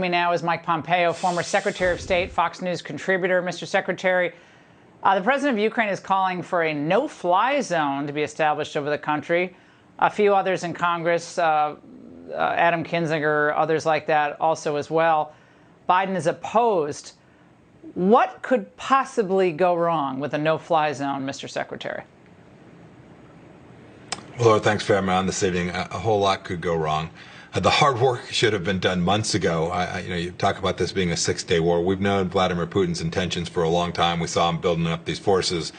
Me now is Mike Pompeo, former Secretary of State, Fox News contributor. Mr. Secretary, the president of Ukraine is calling for a no-fly zone to be established over the country. A few others in Congress, Adam Kinzinger, others like that also as well. Biden is opposed. What could possibly go wrong with a no-fly zone, Mr. Secretary? Well, Laura, thanks for having me on this evening. A whole lot could go wrong. The hard work should have been done months ago. You talk about this being a six-day war. We've known Vladimir Putin's intentions for a long time. We saw him building up these forces.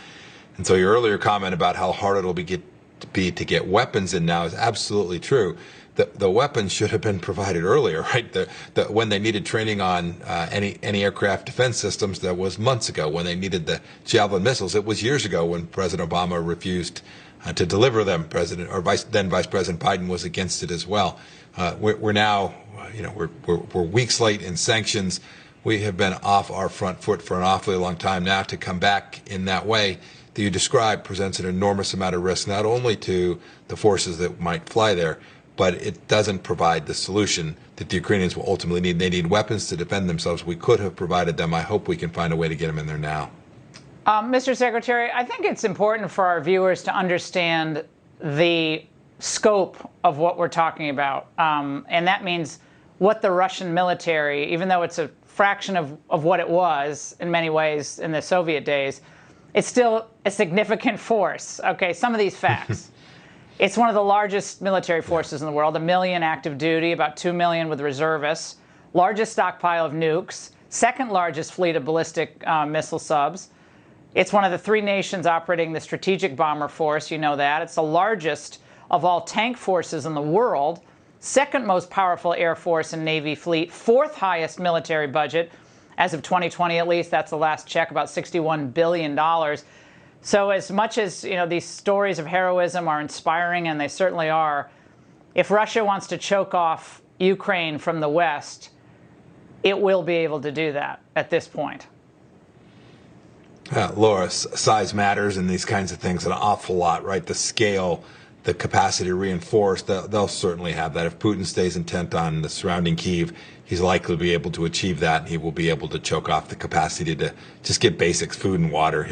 And so your earlier comment about how hard it'll be to get weapons in now is absolutely true. The weapons should have been provided earlier, right? When they needed training on any aircraft defense systems, that was months ago. When they needed the Javelin missiles, it was years ago when President Obama refused to deliver them. Then Vice President Biden was against it as well. We're now, we're weeks late in sanctions. We have been off our front foot for an awfully long time now. To come back in that way that you described presents an enormous amount of risk, not only to the forces that might fly there, but it doesn't provide the solution that the Ukrainians will ultimately need. They need weapons to defend themselves. We could have provided them. I hope we can find a way to get them in there now. Mr. Secretary, I think it's important for our viewers to understand the scope of what we're talking about. And that means what the Russian military, even though it's a fraction of what it was in many ways in the Soviet days, it's still a significant force. Okay, some of these facts. It's one of the largest military forces in the world, 1 million active duty, about 2 million with reservists, largest stockpile of nukes, second largest fleet of ballistic missile subs. It's one of the 3 nations operating the strategic bomber force, you know that. It's the largest of all tank forces in the world, second most powerful Air Force and Navy fleet, 4th highest military budget, as of 2020 at least, that's the last check, about $61 billion. So as much as these stories of heroism are inspiring, and they certainly are, if Russia wants to choke off Ukraine from the West, it will be able to do that at this point. Laura, size matters in these kinds of things an awful lot, right? The scale, the capacity to reinforce, they'll certainly have that. If Putin stays intent on the surrounding Kyiv, he's likely to be able to achieve that. He will be able to choke off the capacity to just get basics, food and water.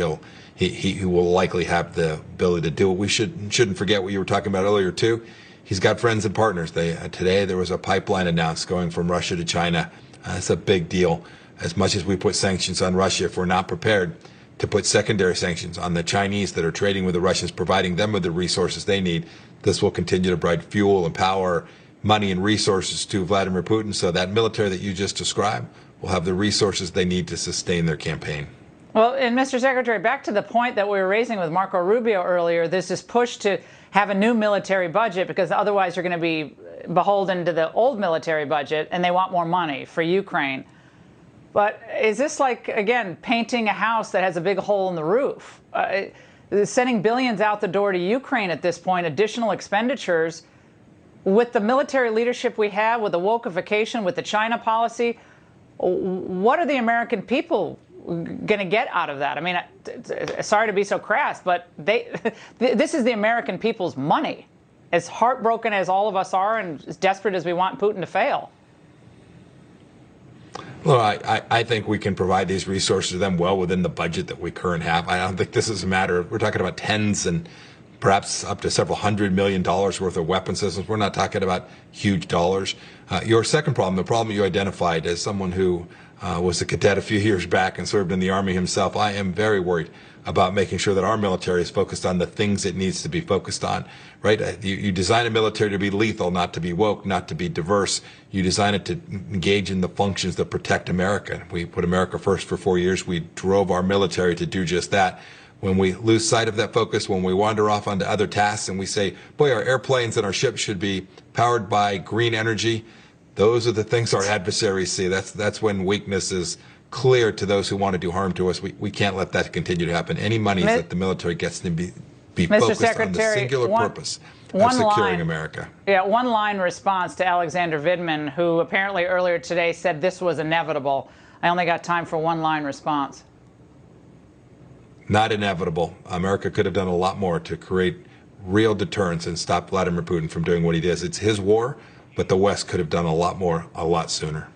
He will likely have the ability to do it. We shouldn't forget what you were talking about earlier too. He's got friends and partners. Today there was a pipeline announced going from Russia to China. That's a big deal. As much as we put sanctions on Russia, if we're not prepared to put secondary sanctions on the Chinese that are trading with the Russians, providing them with the resources they need, this will continue to provide fuel and power, money and resources to Vladimir Putin, so that military that you just described will have the resources they need to sustain their campaign. Well, and Mr. Secretary, back to the point that we were raising with Marco Rubio earlier, there's this push to have a new military budget because otherwise you're going to be beholden to the old military budget, and they want more money for Ukraine. But is this like, again, painting a house that has a big hole in the roof? Sending billions out the door to Ukraine at this point, additional expenditures, with the military leadership we have, with the wokeification, with the China policy, what are the American people going to get out of that? I mean, sorry to be so crass, but this is the American people's money. As heartbroken as all of us are and as desperate as we want Putin to fail. Well, I think we can provide these resources to them well within the budget that we currently have. I don't think this is a matter of, we're talking about tens and perhaps up to several $100 million worth of weapon systems. We're not talking about huge dollars. Your second problem, the problem you identified as someone who was a cadet a few years back and served in the Army himself, I am very worried about making sure that our military is focused on the things it needs to be focused on, right? You design a military to be lethal, not to be woke, not to be diverse. You design it to engage in the functions that protect America. We put America first for 4 years. We drove our military to do just that. When we lose sight of that focus, when we wander off onto other tasks and we say, boy, our airplanes and our ships should be powered by green energy, those are the things our adversaries see. That's when weakness is clear to those who want to do harm to us. We can't let that continue to happen. Any money that the military gets to be focused on the singular purpose of securing America. Yeah, one-line response to Alexander Vidman, who apparently earlier today said this was inevitable. I only got time for one-line response. Not inevitable. America could have done a lot more to create real deterrence and stop Vladimir Putin from doing what he does. It's his war, but the West could have done a lot more, a lot sooner.